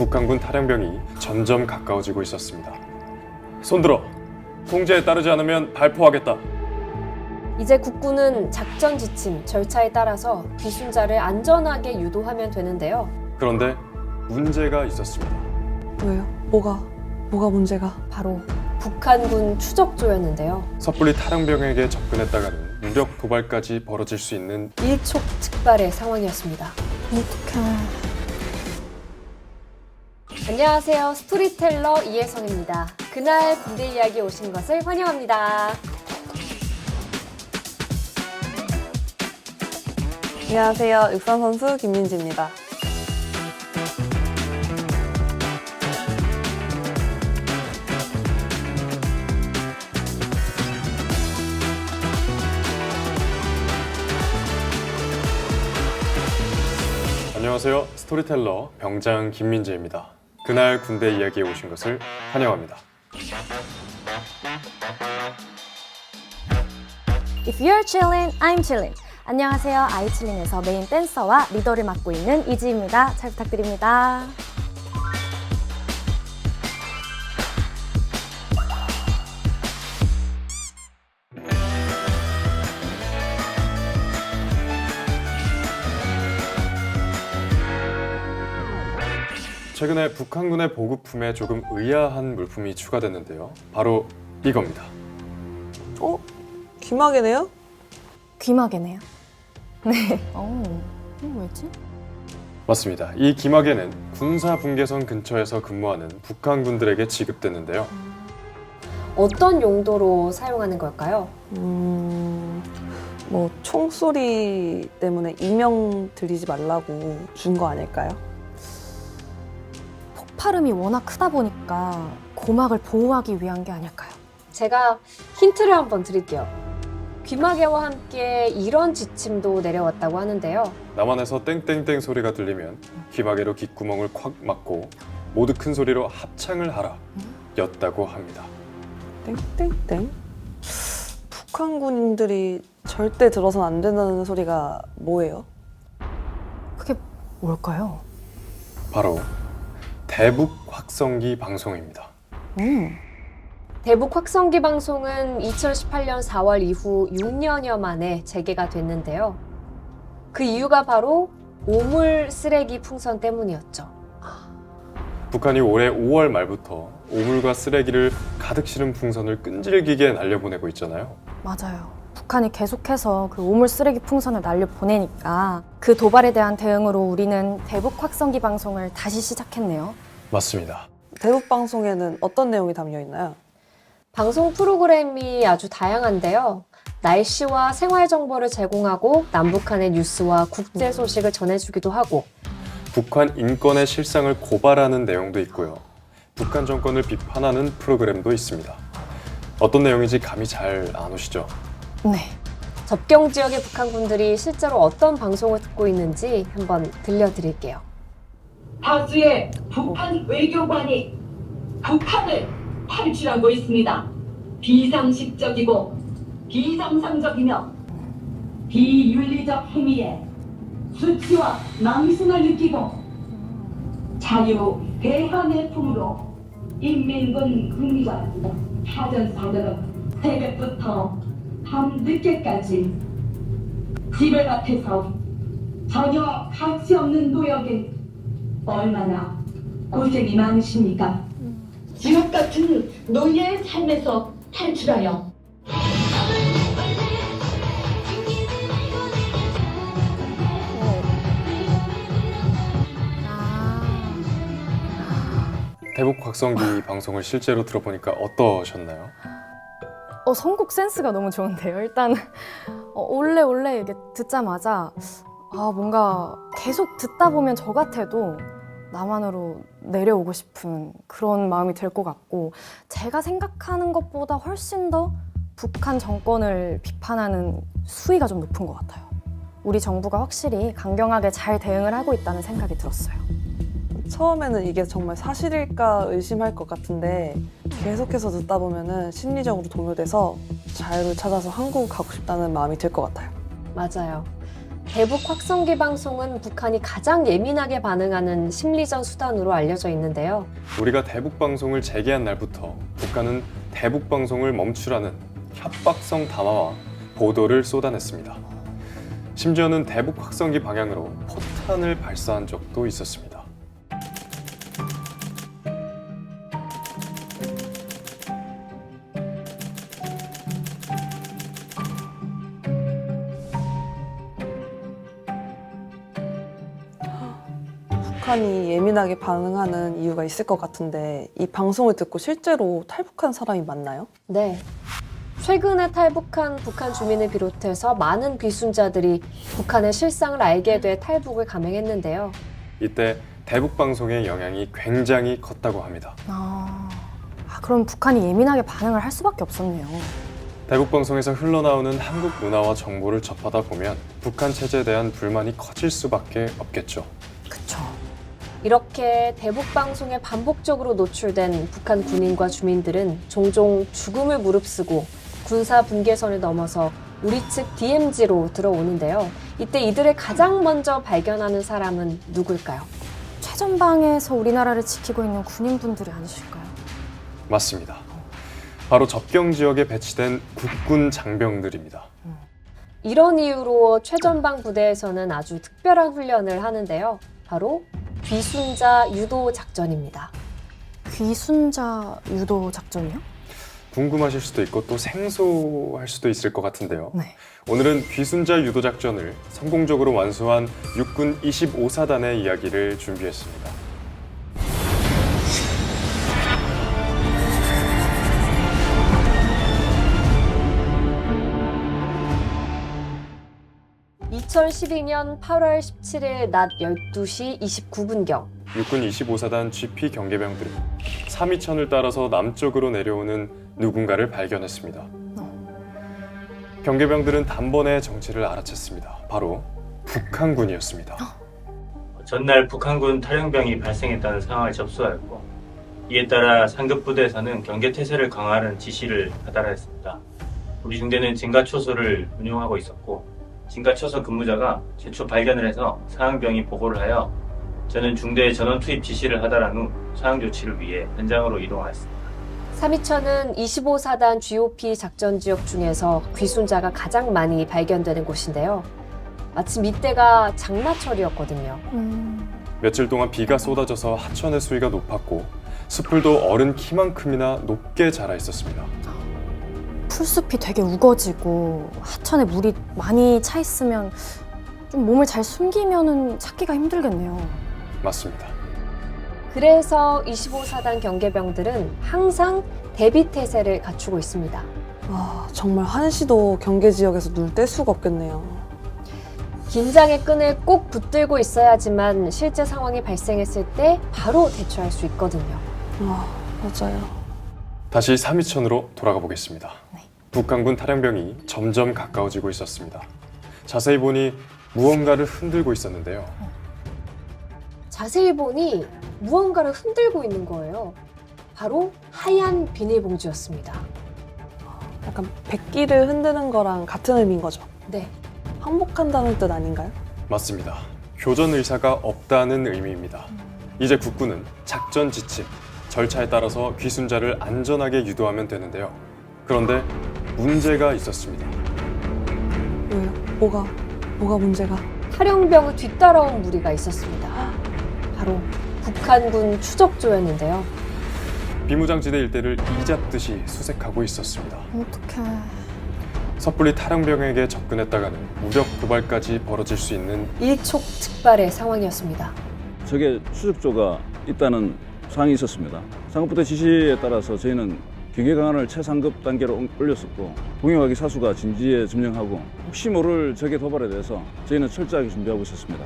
북한군 탈영병이 점점 가까워지고 있었습니다. 손들어! 통제에 따르지 않으면 발포하겠다. 이제 국군은 작전 지침, 절차에 따라서 귀순자를 안전하게 유도하면 되는데요. 그런데 문제가 있었습니다. 왜요? 뭐가 문제가? 바로 북한군 추적조였는데요. 섣불리 탈영병에게 접근했다가는 무력 도발까지 벌어질 수 있는 일촉즉발의 상황이었습니다. 어떡해. 안녕하세요. 스토리텔러 이혜성입니다. 그날 군대 이야기 오신 것을 환영합니다. 안녕하세요. 육상 선수 김민지입니다. 안녕하세요. 스토리텔러 병장 김민재입니다. 그날 군대 이야기에 오신 것을 환영합니다. If you're chillin', I'm chillin'. 안녕하세요. 아이칠린에서 메인 댄서와 리더를 맡고 있는 이지입니다. 잘 부탁드립니다. 최근에 북한군의 보급품에 조금 의아한 물품이 추가됐는데요. 바로 이겁니다. 귀마개네요? 귀마개네요. 네. 왜지? 맞습니다. 이 기마개는 군사분계선 근처에서 근무하는 북한군들에게 지급됐는데요. 어떤 용도로 사용하는 걸까요? 총소리 때문에 이명 들이지 말라고 준 거 아닐까요? 폭발음이 워낙 크다 보니까 고막을 보호하기 위한 게 아닐까요? 제가 힌트를 한번 드릴게요. 귀마개와 함께 이런 지침도 내려왔다고 하는데요. 남한에서 땡땡땡 소리가 들리면 귀마개로 귓구멍을 콱 막고 모두 큰 소리로 합창을 하라 였다고 합니다. 땡땡땡? 북한군들이 절대 들어선 안 된다는 소리가 뭐예요? 그게 뭘까요? 바로 대북 확성기 방송입니다. 대북 확성기 방송은 2018년 4월 이후 6년여 만에 재개가 됐는데요. 그 이유가 바로 오물 쓰레기 풍선 때문이었죠. 북한이 올해 5월 말부터 오물과 쓰레기를 가득 실은 풍선을 끈질기게 날려보내고 있잖아요. 맞아요. 북한이 계속해서 그 오물 쓰레기 풍선을 날려보내니까 그 도발에 대한 대응으로 우리는 대북 확성기 방송을 다시 시작했네요. 맞습니다. 대북 방송에는 어떤 내용이 담겨 있나요? 방송 프로그램이 아주 다양한데요. 날씨와 생활 정보를 제공하고 남북한의 뉴스와 국제 소식을 전해주기도 하고 북한 인권의 실상을 고발하는 내용도 있고요. 북한 정권을 비판하는 프로그램도 있습니다. 어떤 내용인지 감이 잘 안 오시죠? 네. 접경 지역의 북한군들이 실제로 어떤 방송을 듣고 있는지 한번 들려드릴게요. 다수의 북한 외교관이 북한을 탈출하고 있습니다. 비상식적이고 비정상적이며 비윤리적 행위에 수치와 망신을 느끼고 자유 대항의 품으로 인민군 군의관 사전사들은 새벽부터 밤늦게까지 지배밭에서 전혀 가치 없는 노역에 얼마나 고생이 많으십니까? 지옥 같은 노예의 삶에서 탈출하여 대북 확성기 방송을 실제로 들어보니까 어떠셨나요? 선곡 센스가 너무 좋은데요. 일단 원래 이게 듣자마자 뭔가 계속 듣다 보면 저 같아도 남한으로 내려오고 싶은 그런 마음이 들 것 같고 제가 생각하는 것보다 훨씬 더 북한 정권을 비판하는 수위가 좀 높은 것 같아요. 우리 정부가 확실히 강경하게 잘 대응을 하고 있다는 생각이 들었어요. 처음에는 이게 정말 사실일까 의심할 것 같은데 계속해서 듣다 보면은 심리적으로 동요돼서 자유를 찾아서 한국 가고 싶다는 마음이 들 것 같아요. 맞아요. 대북 확성기 방송은 북한이 가장 예민하게 반응하는 심리전 수단으로 알려져 있는데요. 우리가 대북 방송을 재개한 날부터 북한은 대북 방송을 멈추라는 협박성 담화와 보도를 쏟아냈습니다. 심지어는 대북 확성기 방향으로 포탄을 발사한 적도 있었습니다. 북한이 예민하게 반응하는 이유가 있을 것 같은데 이 방송을 듣고 실제로 탈북한 사람이 많나요? 네. 최근에 탈북한 북한 주민을 비롯해서 많은 귀순자들이 북한의 실상을 알게 돼 탈북을 감행했는데요. 이때 대북 방송의 영향이 굉장히 컸다고 합니다. 그럼 북한이 예민하게 반응을 할 수밖에 없었네요. 대북 방송에서 흘러나오는 한국 문화와 정보를 접하다 보면 북한 체제에 대한 불만이 커질 수밖에 없겠죠. 그쵸. 이렇게 대북 방송에 반복적으로 노출된 북한 군인과 주민들은 종종 죽음을 무릅쓰고 군사 분계선을 넘어서 우리 측 DMZ로 들어오는데요. 이때 이들을 가장 먼저 발견하는 사람은 누굴까요? 최전방에서 우리나라를 지키고 있는 군인분들이 아니실까요? 맞습니다. 바로 접경 지역에 배치된 국군 장병들입니다. 이런 이유로 최전방 부대에서는 아주 특별한 훈련을 하는데요. 바로 귀순자 유도 작전입니다. 귀순자 유도 작전이요? 궁금하실 수도 있고 또 생소할 수도 있을 것 같은데요. 네. 오늘은 귀순자 유도 작전을 성공적으로 완수한 육군 25사단의 이야기를 준비했습니다. (2012년 8월 17일) 낮 12시 29분경 육군 25사단 GP 경계병들은 삼이천을 따라서 남쪽으로 내려오는 누군가를 발견했습니다. 경계병들은 단번에 정체를 알아챘습니다. 바로 북한군이었습니다. 전날 북한군 탈영병이 발생했다는 상황을 접수하였고 이에 따라 상급 부대에서는 경계태세를 강화하는 지시를 하달했습니다. 우리 중대는 진가초소를 운용하고 있었고 진가초소 근무자가 최초 발견을 해서 상황병이 보고를 하여 저는 중대에 전원 투입 지시를 하달한 후 상황 조치를 위해 현장으로 이동하였습니다. 삼이천은 25사단 GOP 작전 지역 중에서 귀순자가 가장 많이 발견되는 곳인데요. 마침 이때가 장마철이었거든요. 며칠 동안 비가 쏟아져서 하천의 수위가 높았고 숲풀도 어른 키만큼이나 높게 자라 있었습니다. 풀숲이 되게 우거지고 하천에 물이 많이 차 있으면 좀 몸을 잘 숨기면은 찾기가 힘들겠네요. 맞습니다. 그래서 25사단 경계병들은 항상 대비태세를 갖추고 있습니다. 와, 정말 한시도 경계 지역에서 눈을 뗄 수가 없겠네요. 긴장의 끈을 꼭 붙들고 있어야지만 실제 상황이 발생했을 때 바로 대처할 수 있거든요. 와, 맞아요. 다시 삼이천으로 돌아가 보겠습니다. 네. 북한군 탈영병이 점점 가까워지고 있었습니다. 자세히 보니 무언가를 흔들고 있었는데요. 자세히 보니 무언가를 흔들고 있는 거예요. 바로 하얀 비닐봉지였습니다. 약간 백기를 흔드는 거랑 같은 의미인 거죠. 네, 항복한다는 뜻 아닌가요? 맞습니다. 교전 의사가 없다는 의미입니다. 이제 국군은 작전 지침, 절차에 따라서 귀순자를 안전하게 유도하면 되는데요. 그런데 문제가 있었습니다. 왜요? 뭐가 문제가? 탈영병을 뒤따라온 무리가 있었습니다. 바로 북한군 추적조였는데요. 비무장지대 일대를 이잡듯이 수색하고 있었습니다. 어떡해. 섣불리 탈영병에게 접근했다가는 무력 고발까지 벌어질 수 있는 일촉즉발의 상황이었습니다. 적의 추적조가 있다는 사항이 있었습니다. 상급부대 지시에 따라서 저희는 경계 강화를 최상급 단계로 올렸었고 공격하기 사수가 진지에 점령하고 혹시 모를 적의 도발에 대해서 저희는 철저하게 준비하고 있었습니다.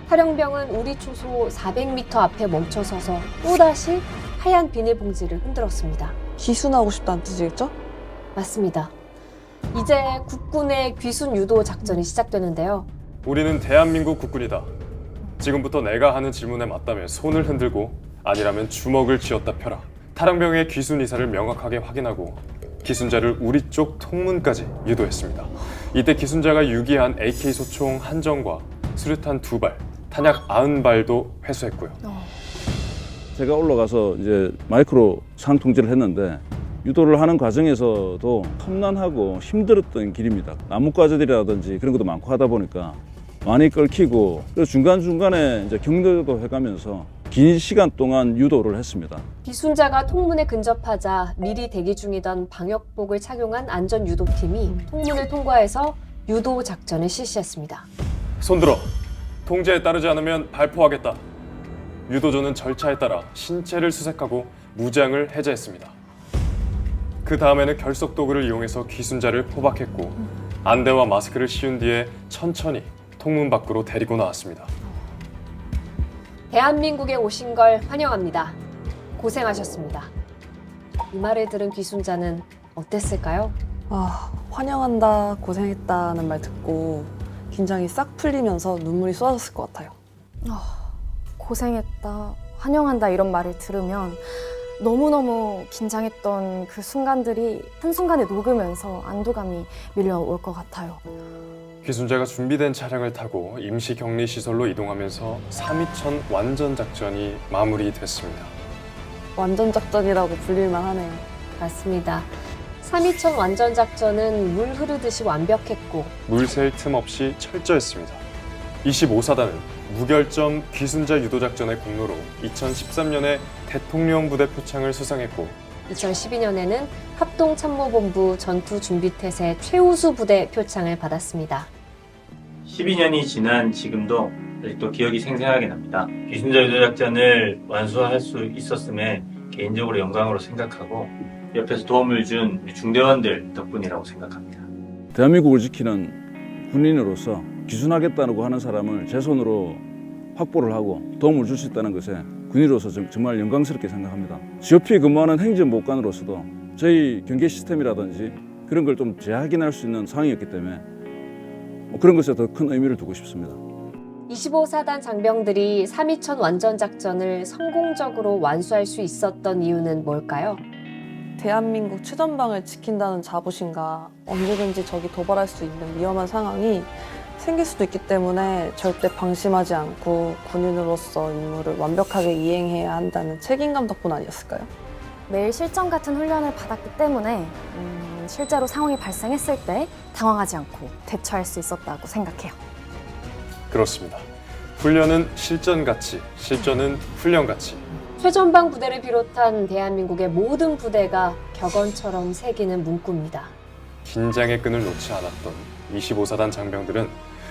탈영병은 우리 초소 400m 앞에 멈춰서서 또다시 하얀 비닐봉지를 흔들었습니다. 기순하고 싶다는 뜻이겠죠? 맞습니다. 이제 국군의 귀순 유도 작전이 시작되는데요. 우리는 대한민국 국군이다. 지금부터 내가 하는 질문에 맞다면 손을 흔들고 아니라면 주먹을 쥐었다 펴라. 탈영병의 귀순 의사를 명확하게 확인하고 귀순자를 우리 쪽 통문까지 유도했습니다. 이때 기순자가 유기한 AK 소총 1정과 수류탄 2발, 탄약 90발도 회수했고요. 제가 올라가서 이제 마이크로 상황 통제를 했는데 유도를 하는 과정에서도 험난하고 힘들었던 길입니다. 나뭇가지들이라든지 그런 것도 많고 하다 보니까 많이 끓기고 그래서 중간중간에 이제 격려도 해가면서 긴 시간 동안 유도를 했습니다. 기순자가 통문에 근접하자 미리 대기 중이던 방역복을 착용한 안전유도팀이 통문을 통과해서 유도 작전을 실시했습니다. 손들어! 통제에 따르지 않으면 발포하겠다. 유도조는 절차에 따라 신체를 수색하고 무장을 해제했습니다. 그 다음에는 결속 도구를 이용해서 기순자를 포박했고 안대와 마스크를 씌운 뒤에 천천히 통문 밖으로 데리고 나왔습니다. 대한민국에 오신 걸 환영합니다. 고생하셨습니다. 이 말을 들은 기순자는 어땠을까요? 환영한다, 고생했다는 말 듣고 긴장이 싹 풀리면서 눈물이 쏟아졌을 것 같아요. 고생했다, 환영한다 이런 말을 들으면 너무너무 긴장했던 그 순간들이 한순간에 녹으면서 안도감이 밀려올 것 같아요. 기순자가 준비된 차량을 타고 임시 격리 시설로 이동하면서 3.2천 완전 작전이 마무리됐습니다. 완전 작전이라고 불릴만 하네요. 맞습니다. 3.2천 완전 작전은 물 흐르듯이 완벽했고 물 셀 틈 없이 철저했습니다. 25사단은 무결점 기순자 유도 작전의 공로로 2013년에 대통령 부대 표창을 수상했고 2012년에는 합동참모본부 전투준비태세 최우수 부대 표창을 받았습니다. 12년이 지난 지금도 아직도 기억이 생생하게 납니다. 기순자 유도 작전을 완수할 수 있었음에 개인적으로 영광으로 생각하고 옆에서 도움을 준 우리 중대원들 덕분이라고 생각합니다. 대한민국을 지키는 군인으로서 기순하겠다고 하는 사람을 제 손으로 확보를 하고 도움을 줄 수 있다는 것에 군인으로서 정말 영광스럽게 생각합니다. GOP 근무하는 행정복관으로서도 저희 경계 시스템이라든지 그런 걸 좀 재확인할 수 있는 상황이었기 때문에 그런 것에 더 큰 의미를 두고 싶습니다. 25사단 장병들이 3.2천 완전 작전을 성공적으로 완수할 수 있었던 이유는 뭘까요? 대한민국 최전방을 지킨다는 자부심과 언제든지 적이 도발할 수 있는 위험한 상황이 생길 수도 있기 때문에 절대 방심하지 않고 군인으로서 임무를 완벽하게 이행해야 한다는 책임감 덕분 아니었을까요? 매일 실전 같은 훈련을 받았기 때문에 실제로 상황이 발생했을 때 당황하지 않고 대처할 수 있었다고 생각해요. 그렇습니다. 훈련은 실전같이, 실전은 훈련같이. 최전방 부대를 비롯한 대한민국의 모든 부대가 격언처럼 새기는 문구입니다. 긴장의 끈을 놓지 않았던 25사단 장병들은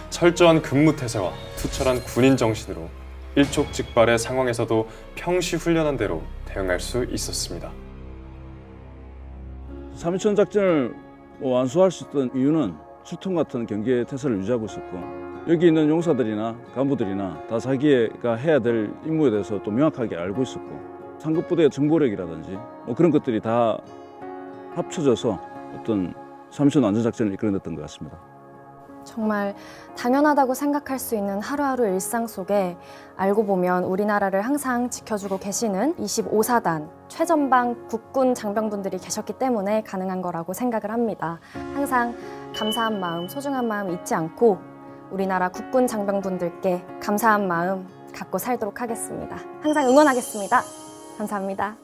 철저한 근무태세와 투철한 군인 정신으로 일촉즉발의 상황에서도 평시 훈련한 대로 대응할 수 있었습니다. 3.2천 작전을 완수할 수 있던 이유는 수통 같은 경계 태세를 유지하고 있었고 여기 있는 용사들이나 간부들이나 다 자기가 해야 될 임무에 대해서 또 명확하게 알고 있었고 상급부대의 정보력이라든지 그런 것들이 다 합쳐져서 어떤 3.2천 완전 작전을 이끌어냈던 것 같습니다. 정말 당연하다고 생각할 수 있는 하루하루 일상 속에 알고 보면 우리나라를 항상 지켜주고 계시는 25사단 최전방 국군 장병분들이 계셨기 때문에 가능한 거라고 생각을 합니다. 항상 감사한 마음, 소중한 마음 잊지 않고 우리나라 국군 장병분들께 감사한 마음 갖고 살도록 하겠습니다. 항상 응원하겠습니다. 감사합니다.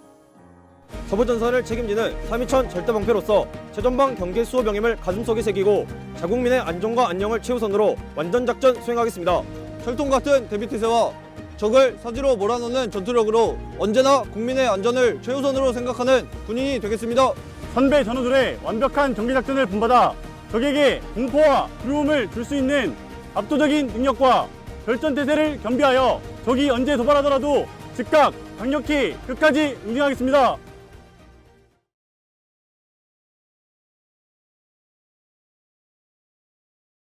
서부전선을 책임지는 3.2천 절대방패로서 최전방 경계 수호병임을 가슴속에 새기고 자국민의 안전과 안녕을 최우선으로 완전작전 수행하겠습니다. 철통 같은 대비태세와 적을 사지로 몰아넣는 전투력으로 언제나 국민의 안전을 최우선으로 생각하는 군인이 되겠습니다. 선배 전우들의 완벽한 경계작전을 본받아 적에게 공포와 두려움을 줄 수 있는 압도적인 능력과 결전태세를 겸비하여 적이 언제 도발하더라도 즉각 강력히 끝까지 응징하겠습니다.